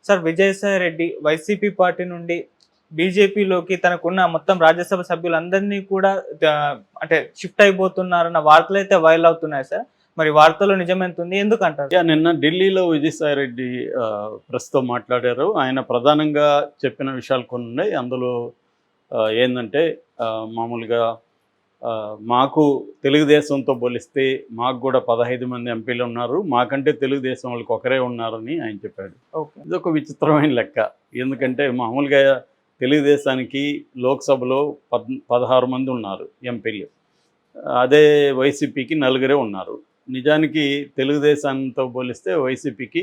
Sir Vijayasai Reddy YCP party నుండి బీజేపీలోకి తనకున్న మొత్తం రాజ్యసభ సభ్యులందరినీ కూడా అంటే షిఫ్ట్ అయిపోతున్నారన్న వార్తలైతే వైరల్ అవుతున్నాయి సార్. మరి వార్తలో నిజమెంతుంది ఎందుకంటారు? నిన్న ఢిల్లీలో విజయసాయి రెడ్డి ప్రెస్‌తో మాట్లాడారు. ఆయన ప్రధానంగా చెప్పిన విషయాలు కొన్ని ఉన్నాయి. అందులో ఏందంటే మామూలుగా మాకు తెలుగుదేశంతో పోలిస్తే మాకు కూడా 15 మంది ఎంపీలు ఉన్నారు. మాకంటే తెలుగుదేశం వాళ్ళకి ఒకరే ఉన్నారని ఆయన చెప్పాడు. ఓకే. ఇదొక విచిత్రమైన లెక్క. ఎందుకంటే మామూలుగా తెలుగుదేశానికి లోక్సభలో 16 మంది ఉన్నారు ఎంపీలు. అదే వైసీపీకి 4 ఉన్నారు. నిజానికి తెలుగుదేశంతో పోలిస్తే వైసీపీకి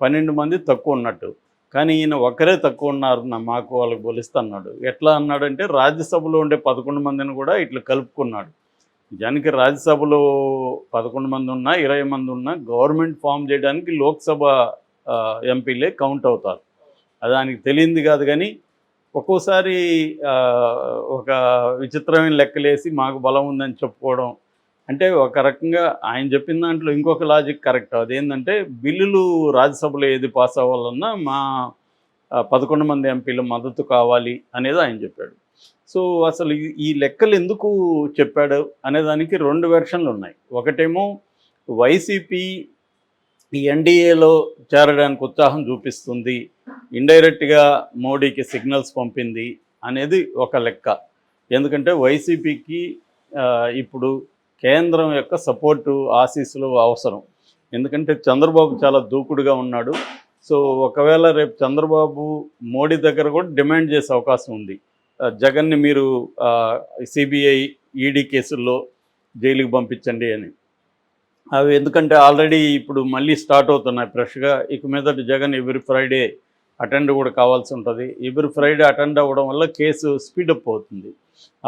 12 మంది తక్కువ ఉన్నట్టు. కానీ ఈయన ఒకరే తక్కువ ఉన్నారు మాకు వాళ్ళకి పోలిస్తే అన్నాడు. ఎట్లా అన్నాడంటే రాజ్యసభలో ఉండే 11 మందిని కూడా ఇట్లా కలుపుకున్నాడు. నిజానికి రాజ్యసభలో 11 మంది ఉన్నా 20 మంది ఉన్నా గవర్నమెంట్ ఫామ్ చేయడానికి లోక్సభ ఎంపీలే కౌంట్ అవుతారు. అది ఆయనకి తెలియంది కాదు. కానీ ఒక్కోసారి ఒక విచిత్రమైన లెక్కలేసి మాకు బలం ఉందని చెప్పుకోవడం అంటే ఒక రకంగా ఆయన చెప్పిన దాంట్లో ఇంకొక లాజిక్ కరెక్ట్. అదేంటంటే బిల్లులు రాజ్యసభలో ఏది పాస్ అవ్వాలన్నా మా 11 మంది ఎంపీల మద్దతు కావాలి అనేది ఆయన చెప్పాడు. సో అసలు ఈ లెక్కలు ఎందుకు చెప్పాడు అనేదానికి 2 వెర్షన్లు ఉన్నాయి. ఒకటేమో వైసీపీ ఈ ఎన్డీఏలో చేరడానికి ఉత్సాహం చూపిస్తుంది, ఇండైరెక్ట్గా మోడీకి సిగ్నల్స్ పంపింది అనేది ఒక లెక్క. ఎందుకంటే వైసీపీకి ఇప్పుడు కేంద్రం యొక్క సపోర్టు ఆశీస్సులు అవసరం. ఎందుకంటే చంద్రబాబు చాలా దూకుడుగా ఉన్నాడు. సో ఒకవేళ రేపు చంద్రబాబు మోడీ దగ్గర కూడా డిమాండ్ చేసే అవకాశం ఉంది. జగన్ని మీరు సిబిఐ ఈడీ కేసుల్లో జైలుకి పంపించండి అని. అవి ఎందుకంటే ఆల్రెడీ ఇప్పుడు మళ్ళీ స్టార్ట్ అవుతున్నాయి ఫ్రెష్గా. ఇక మీదట జగన్ ఎవ్రీ ఫ్రైడే అటెండ్ కూడా కావాల్సి ఉంటుంది. ఎవ్రీ ఫ్రైడే అటెండ్ అవ్వడం వల్ల కేసు స్పీడప్ అవుతుంది.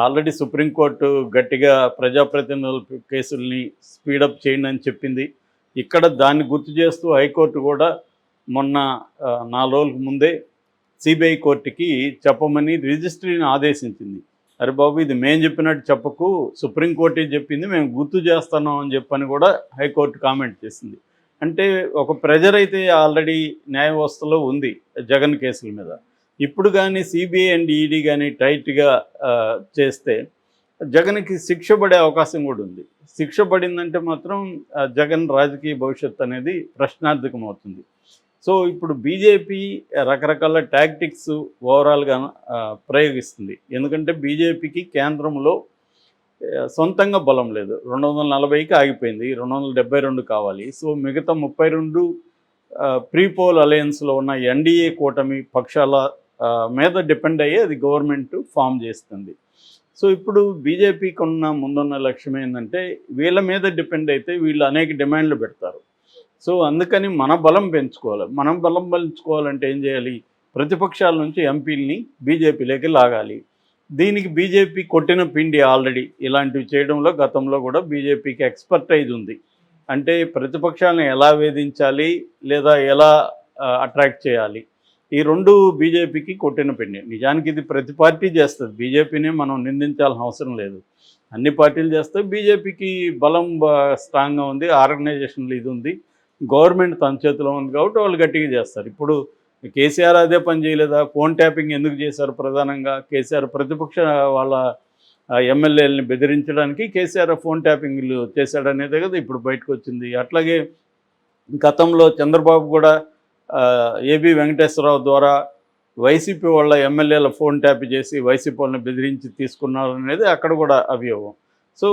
ఆల్రెడీ సుప్రీంకోర్టు గట్టిగా ప్రజాప్రతినిధుల కేసుల్ని స్పీడప్ చేయండి అని చెప్పింది. ఇక్కడ దాన్ని గుర్తు చేస్తూ హైకోర్టు కూడా మొన్న 4 రోజులకు ముందే సిబిఐ కోర్టుకి చెప్పమని రిజిస్ట్రీని ఆదేశించింది. అరే బాబు, ఇది మేము చెప్పినట్టు చెప్పకు, సుప్రీంకోర్టే చెప్పింది, మేము గుర్తు చేస్తున్నాం అని చెప్పని కూడా హైకోర్టు కామెంట్ చేసింది. అంటే ఒక ప్రెజర్ అయితే ఆల్రెడీ న్యాయ వ్యవస్థలో ఉంది జగన్ కేసుల మీద. ఇప్పుడు కానీ సిబిఐ అండ్ ఈడీ కానీ టైట్గా చేస్తే జగన్కి శిక్ష పడే అవకాశం కూడా ఉంది. శిక్ష పడిందంటే మాత్రం జగన్ రాజకీయ భవిష్యత్తు అనేది ప్రశ్నార్థకం అవుతుంది. సో ఇప్పుడు బీజేపీ రకరకాల టాక్టిక్స్ ఓవరాల్గా ప్రయోగిస్తుంది. ఎందుకంటే బీజేపీకి కేంద్రంలో సొంతంగా బలం లేదు. 240కి ఆగిపోయింది, 272 కావాలి. సో మిగతా 32 ప్రీపోల్ అలయన్స్లో ఉన్న ఎన్డీఏ కూటమి పక్షాల మీద డిపెండ్ అయ్యి అది గవర్నమెంట్ ఫామ్ చేస్తుంది. సో ఇప్పుడు బీజేపీకి ముందున్న లక్ష్యం ఏంటంటే వీళ్ళ మీద డిపెండ్ అయితే వీళ్ళు అనేక డిమాండ్లు పెడతారు. సో అందుకని మన బలం పెంచుకోవాలి. మనం బలం పెంచుకోవాలంటే ఏం చేయాలి? ప్రతిపక్షాల నుంచి ఎంపీలని బీజేపీలోకి లాగాలి. దీనికి బీజేపీ కొట్టిన పిండి ఆల్రెడీ ఇలాంటివి చేయడంలో గతంలో కూడా బీజేపీకి ఎక్స్పర్టైజ్ ఉంది. అంటే ప్రతిపక్షాలను ఎలా వేధించాలి లేదా ఎలా అట్రాక్ట్ చేయాలి, ఈ 2 బీజేపీకి కొట్టిన పిండి. నిజానికి ఇది ప్రతి పార్టీ చేస్తుంది. బీజేపీనే మనం నిందించాల్సిన అవసరం లేదు, అన్ని పార్టీలు చేస్తాయి. బీజేపీకి బలం స్ట్రాంగ్గా ఉంది, ఆర్గనైజేషన్లు ఇది ఉంది, గవర్నమెంట్ తన చేతిలో ఉంది కాబట్టి వాళ్ళు గట్టిగా చేస్తారు. ఇప్పుడు కేసీఆర్ అదే పని చేయలేదా? ఫోన్ ట్యాపింగ్ ఎందుకు చేశారు? ప్రధానంగా కేసీఆర్ ప్రతిపక్ష వాళ్ళ ఎమ్మెల్యేలని బెదిరించడానికి కేసీఆర్ ఫోన్ ట్యాపింగ్లు చేశాడనేదే కదా ఇప్పుడు బయటకు వచ్చింది. అట్లాగే గతంలో చంద్రబాబు కూడా ఏబి వెంకటేశ్వరరావు ద్వారా వైసీపీ వాళ్ళ ఎమ్మెల్యేల ఫోన్ ట్యాప్ చేసి వైసీపీ వాళ్ళని బెదిరించి తీసుకున్నారు అనేది అక్కడ కూడా అభియోగం. సో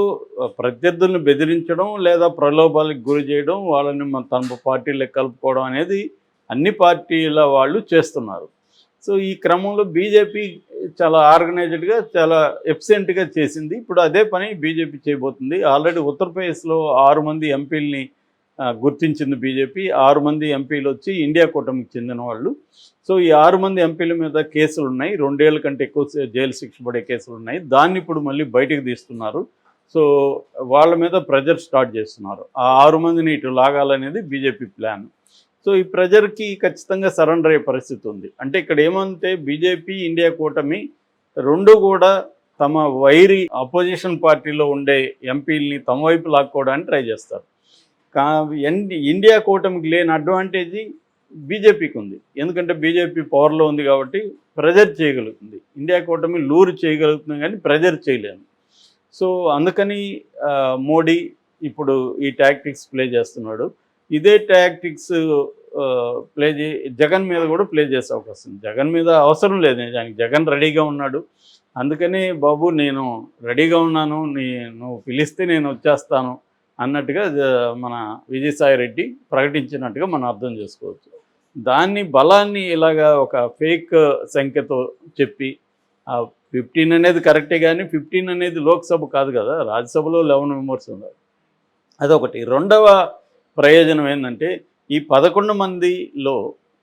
ప్రత్యర్థులను బెదిరించడం లేదా ప్రలోభాలకు గురి చేయడం, వాళ్ళని తమ పార్టీలకు కలుపుకోవడం అనేది అన్ని పార్టీల వాళ్ళు చేస్తున్నారు. సో ఈ క్రమంలో బీజేపీ చాలా ఆర్గనైజ్డ్గా చాలా ఎఫిషియెంట్గా చేసింది. ఇప్పుడు అదే పని బీజేపీ చేయబోతుంది. ఆల్రెడీ ఉత్తరప్రదేశ్లో 6 మంది ఎంపీలని గుర్తించింది బీజేపీ. 6 మంది ఎంపీలు వచ్చి ఇండియా కూటమికి చెందిన వాళ్ళు. సో ఈ 6 మంది ఎంపీల మీద కేసులు ఉన్నాయి, 2 ఏళ్ల కంటే ఎక్కువ జైలు శిక్ష పడే కేసులు ఉన్నాయి. దాన్ని ఇప్పుడు మళ్ళీ బయటకు తీస్తున్నారు. సో వాళ్ళ మీద ప్రెజర్ స్టార్ట్ చేస్తున్నారు. ఆ 6 మందిని ఇటు లాగాలనేది బీజేపీ ప్లాన్. సో ఈ ప్రెజర్కి ఖచ్చితంగా సరెండర్ అయ్యే పరిస్థితి ఉంది. అంటే ఇక్కడ ఏమంటే బీజేపీ ఇండియా కూటమి 2 కూడా తమ వైరి అపోజిషన్ పార్టీలో ఉండే ఎంపీలని తమ వైపు లాక్కోవడానికి ట్రై చేస్తారు. ఇండియా కూటమికి లేని అడ్వాంటేజీ బీజేపీకి ఉంది. ఎందుకంటే బీజేపీ పవర్లో ఉంది కాబట్టి ప్రెజర్ చేయగలుగుతుంది. ఇండియా కూటమి లూరు చేయగలుగుతుంది కానీ ప్రెజర్ చేయలేదు. సో అందుకని మోడీ ఇప్పుడు ఈ టాక్టిక్స్ ప్లే చేస్తున్నాడు. ఇదే టాక్టిక్స్ జగన్ మీద కూడా ప్లే చేసే అవకాశం ఉంది. జగన్ మీద అవసరం లేదు నిజానికి, జగన్ రెడీగా ఉన్నాడు. అందుకని బాబు నేను రెడీగా ఉన్నాను, నువ్వు పిలిస్తే నేను వచ్చేస్తాను అన్నట్టుగా మన విజయసాయి రెడ్డి ప్రకటించినట్టుగా మనం అర్థం చేసుకోవచ్చు. దాన్ని బలాన్ని ఇలాగా ఒక ఫేక్ సంఖ్యతో చెప్పి 15 అనేది కరెక్టే, కానీ 15 అనేది లోక్సభ కాదు కదా, రాజ్యసభలో 11 మెంబర్స్ ఉన్నారు. అదొకటి. రెండవ ప్రయోజనం ఏంటంటే ఈ 11 మందిలో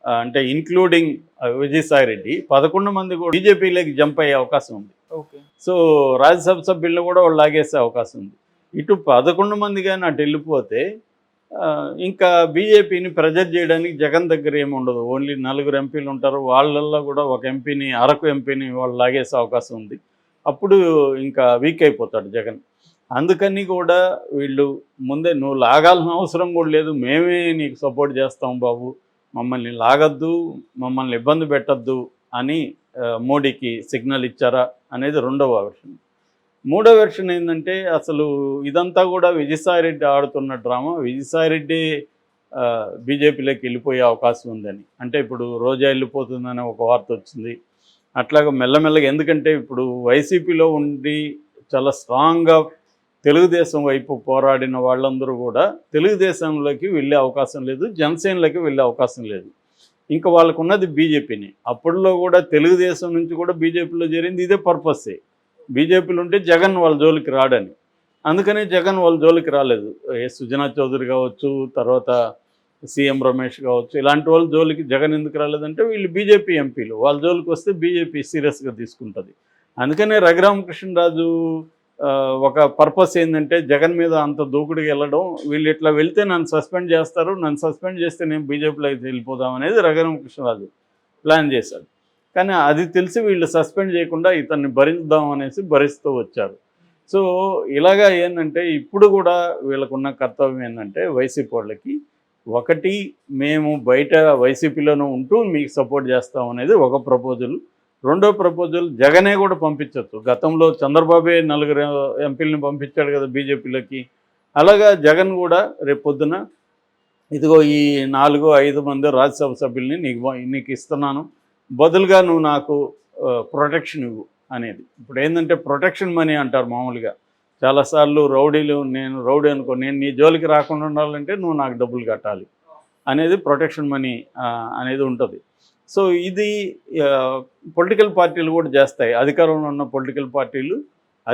అంటే ఇంక్లూడింగ్ విజయసాయి రెడ్డి 11 మంది కూడా బీజేపీలోకి జంప్ అయ్యే అవకాశం ఉంది. ఓకే. సో రాజ్యసభ సభ్యులను కూడా వాళ్ళు లాగేసే అవకాశం ఉంది. ఇటు 11 మంది కానీ అటు వెళ్ళిపోతే ఇంకా బీజేపీని ప్రెజర్ చేయడానికి జగన్ దగ్గర ఏమి ఉండదు. ఓన్లీ 4 ఎంపీలు ఉంటారు. వాళ్ళల్లో కూడా ఒక ఎంపీని, అరకు ఎంపీని వాళ్ళు లాగేసే అవకాశం ఉంది. అప్పుడు ఇంకా వీక్ అయిపోతాడు జగన్. అందుకని కూడా వీళ్ళు ముందే నువ్వు లాగాల్సిన అవసరం కూడా లేదు, మేమే నీకు సపోర్ట్ చేస్తాం బాబు, మమ్మల్ని లాగద్దు, మమ్మల్ని ఇబ్బంది పెట్టద్దు అని మోడీకి సిగ్నల్ ఇచ్చారా అనేది రెండవ వెర్షన్. మూడో వెర్షన్ ఏంటంటే అసలు ఇదంతా కూడా విజయసాయిరెడ్డి ఆడుతున్న డ్రామా. విజయసాయిరెడ్డి బీజేపీలోకి వెళ్ళిపోయే అవకాశం ఉందని, అంటే ఇప్పుడు రోజా వెళ్ళిపోతుందని ఒక వార్త వచ్చింది. అట్లాగా మెల్లమెల్లగా, ఎందుకంటే ఇప్పుడు వైసీపీలో ఉండి చాలా స్ట్రాంగ్గా తెలుగుదేశం వైపు పోరాడిన వాళ్ళందరూ కూడా తెలుగుదేశంలోకి వెళ్ళే అవకాశం లేదు, జనసేనలోకి వెళ్ళే అవకాశం లేదు. ఇంకా వాళ్ళకు ఉన్నది బీజేపీని. అప్పట్లో కూడా తెలుగుదేశం నుంచి కూడా బీజేపీలో చేరింది ఇదే పర్పస్సే. బీజేపీలో ఉంటే జగన్ వాళ్ళ జోలికి రాడని. అందుకనే జగన్ వాళ్ళ జోలికి రాలేదు. సుజనా చౌదరి కావచ్చు, తర్వాత సీఎం రమేష్ కావచ్చు, ఇలాంటి వాళ్ళ జోలికి జగన్ ఎందుకు రాలేదంటే వీళ్ళు బీజేపీ ఎంపీలు, వాళ్ళ జోలికి వస్తే బీజేపీ సీరియస్గా తీసుకుంటుంది. అందుకనే రఘురామకృష్ణరాజు ఒక పర్పస్ ఏంటంటే జగన్ మీద అంత దూకుడుగా వెళ్ళడం, వీళ్ళు ఇట్లా వెళ్తే నన్ను సస్పెండ్ చేస్తారు, నన్ను సస్పెండ్ చేస్తే నేను బీజేపీలోకి వెళ్ళిపోదాం అనేది రఘురామకృష్ణరాజు ప్లాన్ చేశాడు. కానీ అది తెలిసి వీళ్ళు సస్పెండ్ చేయకుండా ఇతన్ని భరిద్దాం అనేసి భరిస్తూ వచ్చారు. సో ఇలాగా ఏంటంటే ఇప్పుడు కూడా వీళ్ళకున్న కర్తవ్యం ఏంటంటే వైసీపీ వాళ్ళకి, ఒకటి మేము బయట వైసీపీలోనూ ఉంటూ మీకు సపోర్ట్ చేస్తాం అనేది ఒక ప్రపోజల్. రెండో ప్రపోజల్ జగనే కూడా పంపించవచ్చు. గతంలో చంద్రబాబే 4 ఎంపీలని పంపించాడు కదా బీజేపీలోకి. అలాగా జగన్ కూడా రేపు పొద్దున ఇదిగో ఈ 4-5 మంది రాజ్యసభ సభ్యుల్ని నీకు ఇస్తున్నాను, బదులుగా నువ్వు నాకు ప్రొటెక్షన్ ఇవ్వు అనేది. ఇప్పుడు ఏంటంటే ప్రొటెక్షన్ మనీ అంటారు మామూలుగా. చాలాసార్లు రౌడీలు, నేను రౌడీ అనుకో, నేను నీ జోలికి రాకుండా ఉండాలంటే నువ్వు నాకు డబ్బులు కట్టాలి అనేది ప్రొటెక్షన్ మనీ అనేది ఉంటుంది. సో ఇది పొలిటికల్ పార్టీలు కూడా చేస్తాయి. అధికారంలో ఉన్న పొలిటికల్ పార్టీలు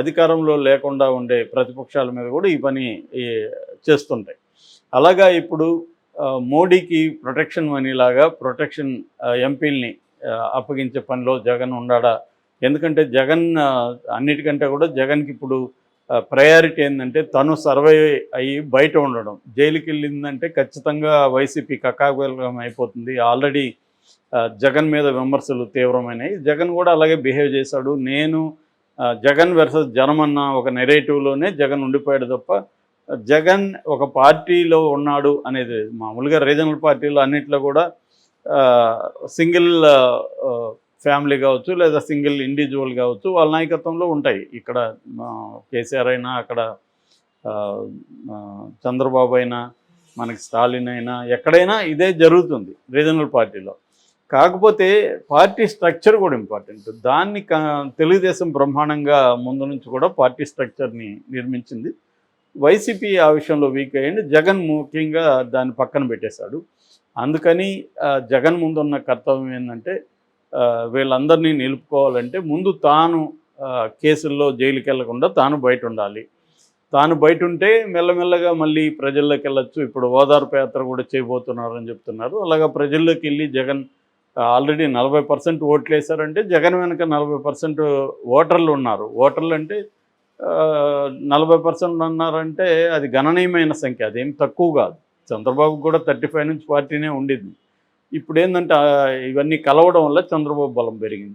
అధికారంలో లేకుండా ఉండే ప్రతిపక్షాల మీద కూడా ఈ పని చేస్తుంటాయి. అలాగా ఇప్పుడు మోడీకి ప్రొటెక్షన్ మనీలాగా ప్రొటెక్షన్ ఎంపీల్ని అప్పగించే పనిలో జగన్ ఉన్నాడా? ఎందుకంటే జగన్ అన్నిటికంటే కూడా జగన్కి ఇప్పుడు ప్రయారిటీ ఏంటంటే తను సర్వే అయ్యి బయట ఉండడం. జైలుకి వెళ్ళిందంటే ఖచ్చితంగా వైసీపీ కకావికలం అయిపోతుంది. ఆల్రెడీ జగన్ మీద విమర్శలు తీవ్రమైనవి. జగన్ కూడా అలాగే బిహేవ్ చేశాడు. నేను జగన్ వర్సెస్ జనం అన్న ఒక నెరేటివ్లోనే జగన్ ఉండిపోయాడు తప్ప జగన్ ఒక పార్టీలో ఉన్నాడు అనేది మామూలుగా రీజనల్ పార్టీలు అన్నిట్లో కూడా సింగిల్ ఫ్యామిలీ కావచ్చు, లేదా సింగిల్ ఇండివిజువల్ కావచ్చు, వాళ్ళ నాయకత్వంలో ఉంటాయి. ఇక్కడ కేసీఆర్ అయినా, అక్కడ చంద్రబాబు అయినా, మనకి స్టాలిన్ అయినా, ఎక్కడైనా ఇదే జరుగుతుంది రీజనల్ పార్టీలో. కాకపోతే పార్టీ స్ట్రక్చర్ కూడా ఇంపార్టెంట్. దాన్ని తెలుగుదేశం బ్రహ్మాండంగా ముందు నుంచి కూడా పార్టీ స్ట్రక్చర్ని నిర్మించింది. వైసీపీ ఆ విషయంలో వీక్ అయ్యింది. జగన్ ముఖ్యంగా దాన్ని పక్కన పెట్టేశాడు. అందుకని జగన్ ముందున్న కర్తవ్యం ఏంటంటే వీళ్ళందరినీ నిలుపుకోవాలంటే ముందు తాను కేసుల్లో జైలుకి వెళ్లకుండా తాను బయట ఉండాలి. తాను బయట ఉంటే మెల్లమెల్లగా మళ్ళీ ప్రజల్లోకి వెళ్ళొచ్చు. ఇప్పుడు ఓదార్పు యాత్ర కూడా చేయబోతున్నారని చెప్తున్నారు. అలాగా ప్రజల్లోకి వెళ్ళి జగన్ ఆల్రెడీ 40% ఓట్లు వేశారంటే జగన్ వెనక 40% ఓటర్లు ఉన్నారు. ఓటర్లు అంటే 40% ఉన్నారంటే అది గణనీయమైన సంఖ్య, అదేం తక్కువ కాదు. చంద్రబాబు కూడా 35 నుంచి పార్టీనే ఉండింది. ఇప్పుడు ఏంటంటే ఇవన్నీ కలవడం వల్ల చంద్రబాబు బలం పెరిగింది.